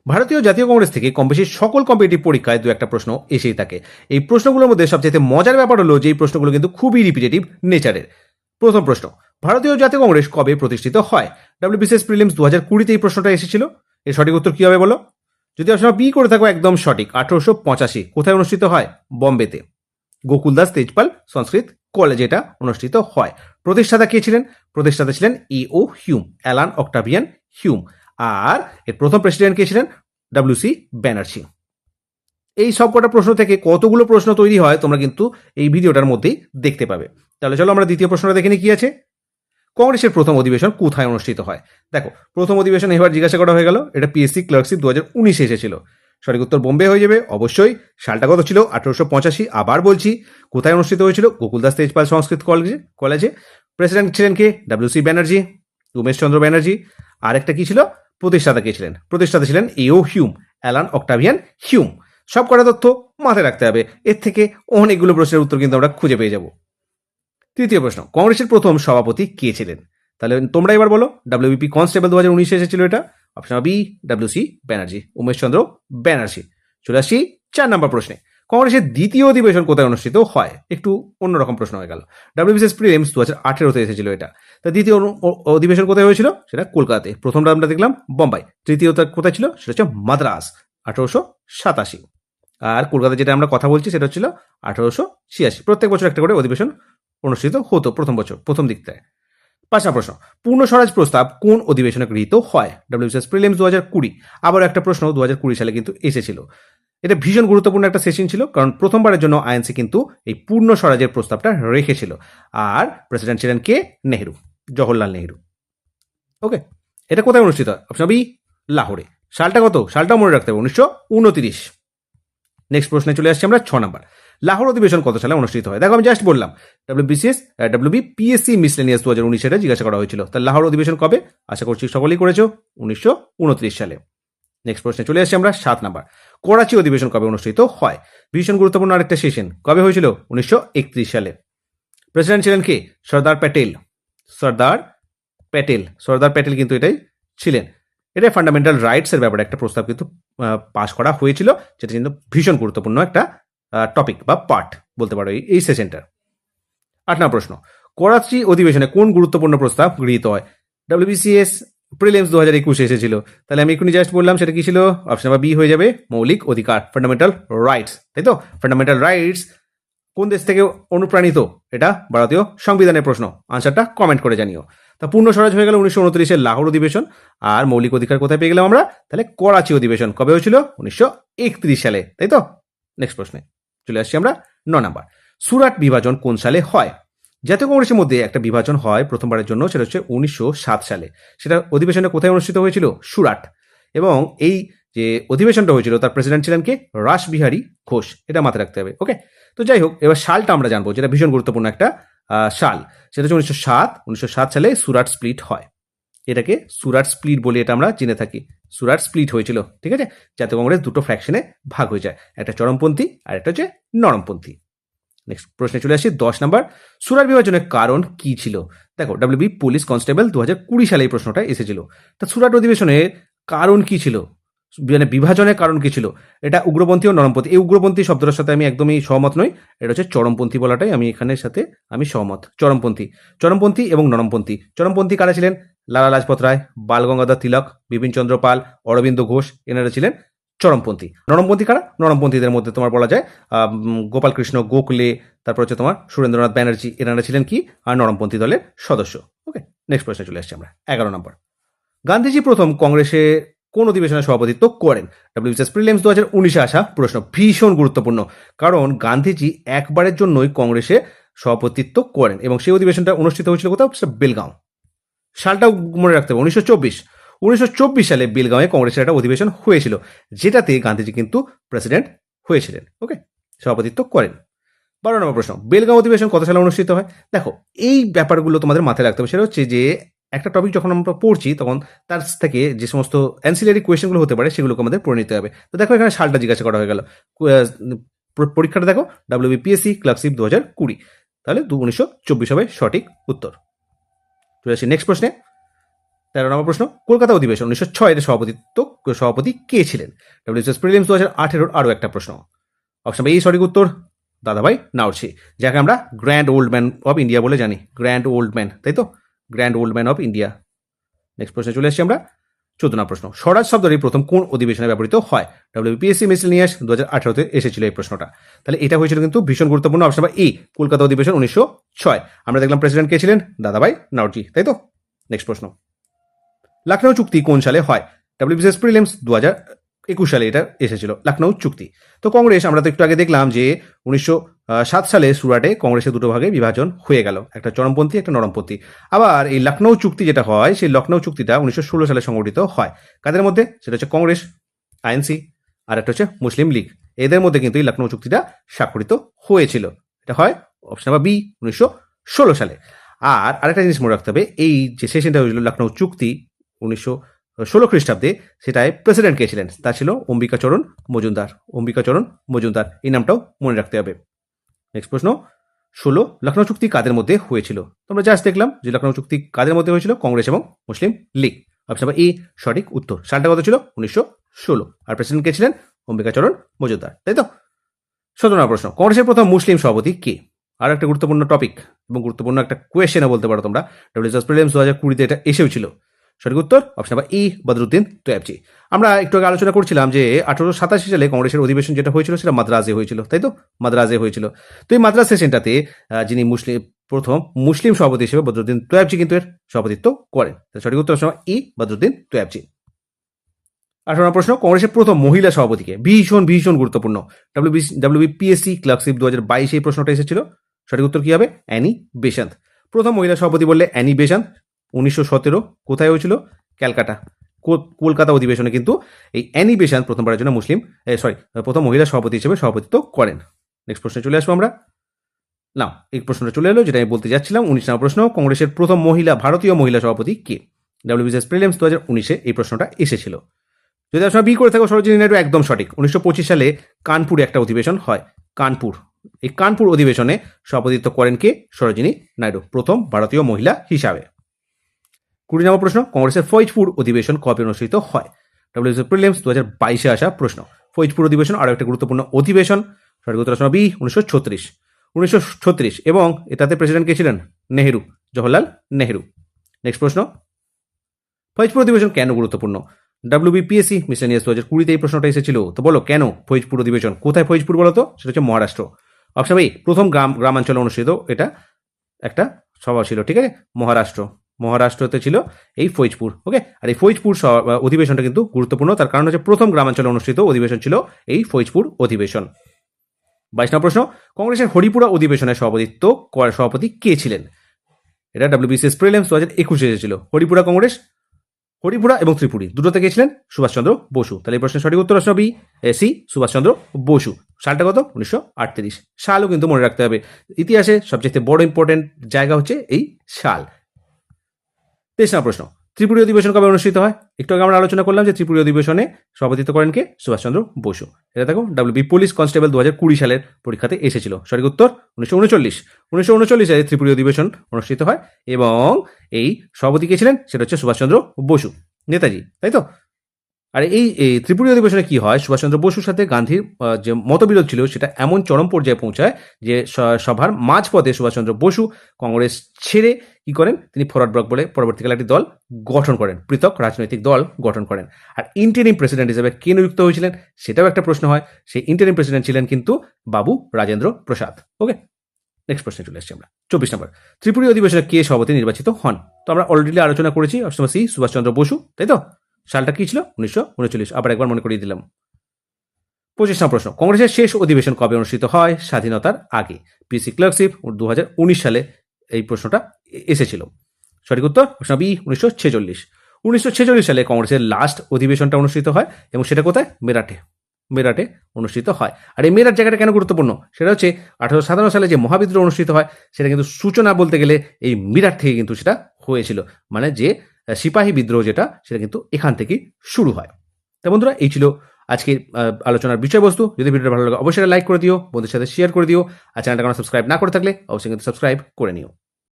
ভারতীয় জাতীয় কংগ্রেস থেকে কম বেশি সকল কম্পিটিটিভ পরীক্ষায় দু একটা প্রশ্ন এসেই থাকে। এই প্রশ্নগুলোর মধ্যে সবচেয়ে মজার ব্যাপার হলো যে এই প্রশ্নগুলো কিন্তু খুবই রিপিটেটিভ নেচারের। প্রথম প্রশ্ন, ভারতীয় জাতীয় কংগ্রেস কবে প্রতিষ্ঠিত হয়? ডাব্লিউবিসিএস প্রিলিমস 2020-তে এই প্রশ্নটা এসেছিল। এর সঠিক উত্তর কি হবে বলো? যদি অপশন বি করে থাকো একদম সঠিক। 1885। কোথায় অনুষ্ঠিত হয়? বম্বেতে গোকুলদাস তেজপাল সংস্কৃত কলেজে এটা অনুষ্ঠিত হয়। প্রতিষ্ঠাতা কে ছিলেন? প্রতিষ্ঠাতা ছিলেন ও হিউম, অ্যালান অক্টাভিয়ান হিউম। আর এর প্রথম প্রেসিডেন্ট কে ছিলেন? ডব্লিউসি ব্যানার্জি। এই সবকটা প্রশ্ন থেকে কতগুলো প্রশ্ন তৈরি হয় তোমরা কিন্তু এই ভিডিওটার মধ্যেই দেখতে পাবে। তাহলে চলো আমরা দ্বিতীয় প্রশ্নটা দেখে নিই কি আছে। কংগ্রেসের প্রথম অধিবেশন কোথায় অনুষ্ঠিত হয়? দেখো, প্রথম অধিবেশন এবার জিজ্ঞাসা করা হয়ে গেল। এটা পিএসসি ক্লার্কশিপ 2019 এসেছিল। সঠিক উত্তর বোম্বে হয়ে যাবে অবশ্যই। সালটা কত ছিল? 1885। আবার বলছি, কোথায় অনুষ্ঠিত হয়েছিল? গোকুলদাস তেজপাল সংস্কৃত কলেজে। প্রেসিডেন্ট ছিলেন কে? ডব্লিউসি ব্যানার্জি, উমেশ চন্দ্র ব্যানার্জি। আরেকটা কি ছিল? প্রতিষ্ঠাতা কে ছিলেন? প্রতিষ্ঠাতা ছিলেন ও হিউম, অ্যালান অক্টাভিয়ান হিউম। সব কটা তথ্য মাথায় রাখতে হবে। এর থেকে অনেকগুলো প্রশ্নের উত্তর কিন্তু আমরা খুঁজে পেয়ে যাব। তৃতীয় প্রশ্ন, কংগ্রেসের প্রথম সভাপতি কে ছিলেন? তাহলে তোমরা এবার বলো। ডাব্লিউবিপি কনস্টেবল 2019 এসেছিল এটা। Option B WC Banerjee, Umesh Chandra Banerjee. চলে আসছি 4 নম্বর প্রশ্নে। কংগ্রেসের দ্বিতীয় অধিবেশন কোথায় অনুষ্ঠিত হয়? একটু অন্যরকম প্রশ্ন হয়ে গেল। ডাব্লিউবিসিএস প্রিলিমস 2018-তে এসেছিল এটা। তা দ্বিতীয় অধিবেশন কোথায় হয়েছিল? সেটা কলকাতাতে। প্রথমটা আমরা দেখলাম বোম্বাই। তৃতীয়টা কোথায় ছিল? সেটা হচ্ছে মাদ্রাস, 1887। আর কলকাতায় যেটা আমরা কথা বলছি সেটা হচ্ছিল 1886। প্রত্যেক বছর একটা করে অধিবেশন অনুষ্ঠিত হতো প্রথম দিকটায়। 5 নম্বর প্রশ্ন, পূর্ণ স্বরাজ প্রস্তাব কোন অধিবেশনে গৃহীত হয়? WBCS prelims 2020। আবার একটা প্রশ্ন 2020 সালে কিন্তু এসেছিল। এটা ভীষণ গুরুত্বপূর্ণ একটা সেশন ছিল, কারণ প্রথমবারের জন্য আইএনসি কিন্তু এই পূর্ণ স্বরাজের প্রস্তাবটা রেখেছিল। আর প্রেসিডেন্ট ছিলেন কে? নেহেরু, জওহরলাল নেহেরু। ওকে, এটা কোথায় অনুষ্ঠিত হয়? অপশন বি লাহোরে। সালটা কত? সালটাও মনে রাখতে হবে, 1929। নেক্সট প্রশ্নে চলে আসছি আমরা 6 নম্বর। লাহোর অধিবেশন কত সালে অনুষ্ঠিত হয়? দেখো আমি জাস্ট বললাম ডাব্লিউবিপিএসসি মিসলেনিয়াস 2019 সালে জিজ্ঞাসা করা হয়েছিল। তাহলে লাহোর অধিবেশন কবে? আশা করছি সকলেই করেছো, 1929 সালে। নেক্সট প্রশ্নে চলে আসছি আমরা 7 নম্বর। করাচি অধিবেশন কবে অনুষ্ঠিত হয়? ভীষণ গুরুত্বপূর্ণ আরেকটা সেশন। কবে হয়েছিল? 1931 সালে। প্রেসিডেন্ট ছিলেন কে? সর্দার প্যাটেল। সর্দার প্যাটেল কিন্তু এটাই ছিলেন। এটা ফান্ডামেন্টাল রাইটস এর ব্যাপারে একটা প্রস্তাব কিন্তু পাশ করা হয়েছিল, যেটা কিন্তু ভীষণ গুরুত্বপূর্ণ একটা টপিক বা পার্ট বলতে পারো এই সেশনটার। 8 নম্বর প্রশ্ন, করাচি অধিবেশনে কোন গুরুত্বপূর্ণ প্রস্তাব গৃহীত হয়? ডাব্লিউবিসিএস প্রিলিমস 2021 এসেছিল। তাহলে আমি এখনই জাস্ট বললাম সেটা কি ছিল? অপশন বি হয়ে যাবে মৌলিক অধিকার, ফান্ডামেন্টাল রাইটস। তাই তো? ফান্ডামেন্টাল রাইটস কোন দেশ থেকে অনুপ্রাণিত? এটা ভারতীয় সংবিধানের প্রশ্ন। আনসারটা কমেন্ট করে জানিও। তা পূর্ণ স্বরাজ হয়ে গেল 1929-এর লাহোর অধিবেশন। আর মৌলিক অধিকার কোথায় পেয়ে গেলাম আমরা? তাহলে করাচি অধিবেশন কবে হয়েছিল? 1931 সালে। তাই তো? নেক্সট প্রশ্নে চলে আসছি আমরা 9 নাম্বার। সুরাট বিভাজন কোন সালে হয়? জাতীয় কংগ্রেসের মধ্যে একটা বিভাজন হয় প্রথমবারের জন্য, সেটা হচ্ছে 1907 সালে। সেটা অধিবেশনটা কোথায় অনুষ্ঠিত হয়েছিল? সুরাট। এবং এই যে অধিবেশনটা হয়েছিল তার প্রেসিডেন্ট ছিলেন কে? রাসবিহারী ঘোষ। এটা মাথায় রাখতে হবে। ওকে, তো যাই হোক, এবার সালটা আমরা জানবো, যেটা ভীষণ গুরুত্বপূর্ণ একটা সাল। সেটা হচ্ছে 1907 সালে সুরাট স্প্লিট হয়। এটাকে সুরাট স্প্লিট বলে এটা আমরা জেনে থাকি। সুরাট স্প্লিট হয়েছিল, ঠিক আছে? জাতীয় কংগ্রেস দুটো ফ্র্যাকশনে ভাগ হয়ে যায়, একটা চরমপন্থী আর একটা হচ্ছে নরমপন্থী। নেক্সট প্রশ্নে চলে আসি 10 নাম্বার। সুরাট বিভাজনের কারণ কি ছিল? দেখো, ডাব্লিউবি পুলিশ কনস্টেবল 2020 সালে এই প্রশ্নটা এসেছিল। তা সুরাট অধিবেশনের কারণ কি ছিল? মানে বিভাজনের কারণ কি ছিল? এটা উগ্রপন্থী ও নরমপন্থী। এই উগ্রপন্থী শব্দটার সাথে আমি একদমই সহমত নই। এটা হচ্ছে চরমপন্থী বলাটাই আমি এখানের সাথে আমি সহমত। চরমপন্থী এবং নরমপন্থী। চরমপন্থী কারা ছিলেন? লালা লাজপত রায়, বাল গঙ্গাধর তিলক, বিপিন চন্দ্র পাল, অরবিন্দ ঘোষ। এনারা ছিলেন চরমপন্থী। নরমপন্থী কারা? নরমপন্থীদের মধ্যে তোমার বলা যায় গোপাল কৃষ্ণ গোখলে, তারপর হচ্ছে তোমার সুরেন্দ্রনাথ ব্যানার্জি। এনারা ছিলেন কি? আর নরমপন্থী দলের সদস্য। ওকে, নেক্সট প্রশ্নে চলে আসছি আমরা 11 নম্বর। গান্ধীজি প্রথম কংগ্রেসে কোন অধিবেশনে সভাপতিত্ব করেন? ডাব্লিউবিসিএস প্রিলিমস 2019-এ আসা প্রশ্ন, ভীষণ গুরুত্বপূর্ণ। কারণ গান্ধীজি একবারের জন্যই কংগ্রেসে সভাপতিত্ব করেন এবং সেই অধিবেশনটা অনুষ্ঠিত হয়েছিল কোথাও? বেলগাঁও। সালটাও মনে রাখতে হবে, 1924 সালে বেলগাঁওয়ে কংগ্রেসের একটা অধিবেশন হয়েছিল, যেটাতে গান্ধীজি কিন্তু প্রেসিডেন্ট হয়েছিলেন। ওকে, সভাপতিত্ব করেন। 12 নম্বর প্রশ্ন, বেলগাঁও অধিবেশন কত সালে অনুষ্ঠিত হয়? দেখো, এই ব্যাপারগুলো তোমাদের মাথায় রাখতে হবে। সেটা হচ্ছে যে একটা টপিক যখন আমরা পড়ছি তখন তার থেকে যে সমস্ত অ্যান্সিলারি কোয়েশ্চেনগুলো হতে পারে সেগুলোকে আমাদের পড়ে নিতে হবে। তো দেখো, এখানে সালটা জিজ্ঞাসা করা হয়ে গেল। পরীক্ষাটা দেখো, ডাব্লিউবিপিএসসি ক্লার্কশিপ 2020। তাহলে 1924 হবে সঠিক উত্তর। চলে আসি নেক্সট প্রশ্নে। 13 নম্বর প্রশ্ন, কলকাতা অধিবেশন 1906 এর সভাপতি কে ছিলেন? ডব্লিউবিসিএস প্রিলিমস 2018 আরও একটা প্রশ্ন। অপশন এই সঠিক উত্তর দাদাভাই নাওরছি, যাকে আমরা grand old man of India বলে জানি। গ্র্যান্ড ওল্ড ম্যান, তাই তো, grand old man of India. Next প্রশ্নে চলে আসছি আমরা। 14 নম্বর প্রশ্ন, স্বরাজ শব্দটি প্রথম কোন অধিবেশনে ব্যবহৃত হয়? ডব্লিউবিপিএসসি মিসেলিনিয়াস 2018-তে এসেছিল এই প্রশ্নটা। তাহলে এটা হয়েছিল কিন্তু ভীষণ গুরুত্বপূর্ণ। অপশন এই কলকাতা অধিবেশন 1906। আমরা দেখলাম প্রেসিডেন্ট কে ছিলেন? দাদাভাই নাওরজি, তাই তো। নেক্সট প্রশ্ন, লখনৌ চুক্তি কোন সালে হয়? ডব্লিউবিসিএস প্রিলিমস 2021 সালে এটা এসেছিল, লখনৌ চুক্তি। তো কংগ্রেস, আমরা তো একটু আগে দেখলাম যে 1907 সালে সুরাটে কংগ্রেসের দুটো ভাগে বিভাজন হয়ে গেল, একটা চরমপন্থী একটা নরমপন্থী। আবার এই লখনৌ চুক্তি যেটা হয়, সেই লখনৌ চুক্তিটা 1916 সালে সংগঠিত হয়। কাদের মধ্যে? সেটা হচ্ছে কংগ্রেস, আইএনসি, আর একটা হচ্ছে মুসলিম লীগ। এদের মধ্যে কিন্তু এই লখনৌ চুক্তিটা স্বাক্ষরিত হয়েছিল। এটা হয় অপশন নাম্বার বি 1916 সালে। আর আরেকটা জিনিস মনে রাখতে হবে, এই যে সেশনটা হয়েছিল লখনৌ চুক্তি 1916 খ্রিস্টাব্দে, সেটায় প্রেসিডেন্ট কে ছিলেন? তা ছিল অম্বিকাচরণ মজুমদার। অম্বিকাচরণ মজুমদার, এই নামটাও মনে রাখতে হবে। নেক্সট প্রশ্ন, 16 লখনৌ চুক্তি কাদের মধ্যে হয়েছিল? তোমরা জাস্ট দেখলাম যে লখনৌ চুক্তি কাদের মধ্যে হয়েছিল? কংগ্রেস এবং মুসলিম লীগ। অপশন নাম্বার এ সঠিক উত্তর। সালটা কত ছিল? 1916। আর প্রেসিডেন্ট কে ছিলেন? অম্বিকাচরণ মজুমদার, তাই তো। 17 নম্বর প্রশ্ন, কংগ্রেসের প্রথম মুসলিম সভাপতি কে? আর একটা গুরুত্বপূর্ণ টপিক এবং গুরুত্বপূর্ণ একটা কোয়েশ্চেনও বলতে পারো তোমরা। ডব্লিউবিসিএস প্রিলিমস 2020-তে এটা এসেও ছিল। সঠিক উত্তর option number E Badruddin Tyabji. আমরা একটু আগে আলোচনা করছিলাম যে 1887 সালে কংগ্রেসের অধিবেশন যেটা হয়েছিল সেটা মাদ্রাজে হয়েছিল, তাই তো, মাদ্রাজে হয়েছিল। তো এই মাদ্রাজ সেশনটাতে যিনি প্রথম মুসলিম সভাপতি হিসেবে বদরুদ্দিন তৈয়বজি কিন্তু এর সভাপতিত্ব করেন। সঠিক উত্তর অপশন ই বদরুদ্দিন তৈয়বজি। 18 নম্বর প্রশ্ন, কংগ্রেসের প্রথম মহিলা সভাপতিকে? ভীষণ ভীষণ গুরুত্বপূর্ণ। ডব্লিউবিপিএসসি ক্লার্কশিপ 2022 এই প্রশ্নটা এসেছিল। সঠিক উত্তর কি হবে? Annie Besant. প্রথম মহিলা সভাপতি বললে অ্যানি বেসান্ত। 1917 কোথায় হয়েছিল? ক্যালকাটা। কলকাতা অধিবেশনে কিন্তু এই অ্যানি বেসান্ত প্রথমবারের জন্য প্রথম মহিলা সভাপতি হিসেবে সভাপতিত্ব করেন। নেক্সট প্রশ্নে চলে আসবো আমরা। না, এই প্রশ্নটা চলে এলো যেটা আমি বলতে যাচ্ছিলাম। 19 নম্বর প্রশ্ন, কংগ্রেসের প্রথম ভারতীয় মহিলা সভাপতি কে? ডব্লিউবিসিএস প্রিলিমস 2019-এ এই প্রশ্নটা এসেছিল। যদি আপনারা বি করে থাকো, সরোজিনী নাইডু একদম সঠিক। 1925 সালে কানপুরে একটা অধিবেশন হয়, কানপুর। এই কানপুর অধিবেশনে সভাপতিত্ব করেন কে? সরোজিনী নাইডু, প্রথম ভারতীয় মহিলা হিসাবে। 20 নম্বর প্রশ্ন, কংগ্রেসের ফৈজপুর অধিবেশন কবে অনুষ্ঠিত হয়? ডব্লিউবিসিএস প্রিলিমস 2022-এ আসা প্রশ্ন। ফৈজপুর অধিবেশন আরও একটা গুরুত্বপূর্ণ অধিবেশন। সঠিক উত্তর বি 1936 এবং এটাতে প্রেসিডেন্ট কে ছিলেন? নেহেরু, জওহরলাল নেহেরু। নেক্সট প্রশ্ন, ফৈজপুর অধিবেশন কেন গুরুত্বপূর্ণ? ডব্লিউবিপিএসসি মিসেলিনিয়াস 2020-তে এই প্রশ্নটা এসেছিল। তো বলো কেন ফৈজপুর অধিবেশন? কোথায় ফৈজপুর বলো তো? সেটা হচ্ছে মহারাষ্ট্র। অপশন এই প্রথম গ্রামাঞ্চলে অনুষ্ঠিত এটা একটা সভা ছিল, ঠিক আছে, মহারাষ্ট্রতে ছিল এই ফৈজপুর। ওকে, আর এই ফৈজপুর অধিবেশনটা কিন্তু গুরুত্বপূর্ণ, তার কারণ হচ্ছে প্রথম গ্রামাঞ্চলে অনুষ্ঠিত অধিবেশন ছিল এই ফৈজপুর অধিবেশন। 22 নম্বর প্রশ্ন, কংগ্রেসের হরিপুরা অধিবেশনের সভাপতি কে ছিলেন? এটা ডব্লিউবিসিএস প্রিলিমস 2021-এ এসেছিল। হরিপুরা এবং ত্রিপুরী দুটো থেকে ছিলেন সুভাষচন্দ্র বসু। তাহলে এই প্রশ্নের সঠিক উত্তর আসবে বি সি সুভাষচন্দ্র বসু। সালটা কত? 1938। সালও কিন্তু মনে রাখতে হবে। ইতিহাসে সবচেয়ে বড় ইম্পর্টেন্ট জায়গা হচ্ছে এই সাল। 23 নম্বর প্রশ্ন, ত্রিপুরী অধিবেশন কবে অনুষ্ঠিত হয়? একটু আগে আমরা আলোচনা করলাম যে ত্রিপুরী অধিবেশনে সভাপতিত্ব করেন কে? সুভাষচন্দ্র বসু। এটা দেখো ডব্লিউবি পুলিশ কনস্টেবল 2020 সালের পরীক্ষাতে এসেছিল। সঠিক উত্তর 1939 সালে ত্রিপুরী অধিবেশন অনুষ্ঠিত হয় এবং এই সভাপতি কে ছিলেন? সেটা হচ্ছে সুভাষচন্দ্র বসু, নেতাজি, তাই তো। আর এই ত্রিপুরী অধিবেশনে কি হয়? সুভাষচন্দ্র বসুর সাথে গান্ধীর যে মতবিরোধ ছিল সেটা এমন চরম পর্যায়ে পৌঁছায় যে সভার মাঝপথে সুভাষচন্দ্র বসু কংগ্রেস ছেড়ে কি করেন? তিনি ফরওয়ার্ড ব্লক বলে পরবর্তীকালে একটি দল গঠন করেন, পৃথক রাজনৈতিক দল গঠন করেন। আর ইন্টারিম প্রেসিডেন্ট হিসেবে কে নিযুক্ত হয়েছিলেন সেটাও একটা প্রশ্ন হয়। সেই ইন্টারিম প্রেসিডেন্ট ছিলেন কিন্তু বাবু রাজেন্দ্র প্রসাদ। ওকে, নেক্সট প্রশ্নে চলে এসেছি আমরা। 24 নম্বর, ত্রিপুরী অধিবেশনে কে সভাপতি নির্বাচিত হন? তো আমরা অলরেডি আলোচনা করেছি। অপশন সি সুভাষচন্দ্র বসু, তাই তো। সালটা কি ছিল? 1939। আবার একবার মনে করিয়ে দিলাম। 25 নম্বর প্রশ্ন, কংগ্রেসের শেষ অধিবেশন কবে অনুষ্ঠিত হয় স্বাধীনতার আগে? পিসি ক্লার্কশিপ 2019 সালে এই প্রশ্নটা এসেছিল। সঠিক উত্তর অপশন বি 1946 সালে কংগ্রেসের লাস্ট অধিবেশনটা অনুষ্ঠিত হয় এবং সেটা কোথায়? মেরাটে অনুষ্ঠিত হয়। আর এই মেরাট জায়গাটা কেন গুরুত্বপূর্ণ? সেটা হচ্ছে 1857 সালে যে মহাবিদ্রোহ অনুষ্ঠিত হয় সেটা কিন্তু সূচনা বলতে গেলে এই মিরাট থেকে কিন্তু সেটা হয়েছিল। মানে যে সিপাহী বিদ্রোহ যেটা, সেটা কিন্তু এখান থেকেই শুরু হয়। তা বন্ধুরা, এই ছিল আজকের আলোচনার বিষয়বস্তু। যদি ভিডিওটা ভালো লাগে অবশ্যই লাইক করে দিও, বন্ধুদের সাথে শেয়ার করে দিও। আর চ্যানেলটা কোনো সাবস্ক্রাইব না করে থাকলে অবশ্যই কিন্তু সাবস্ক্রাইব করে নিও।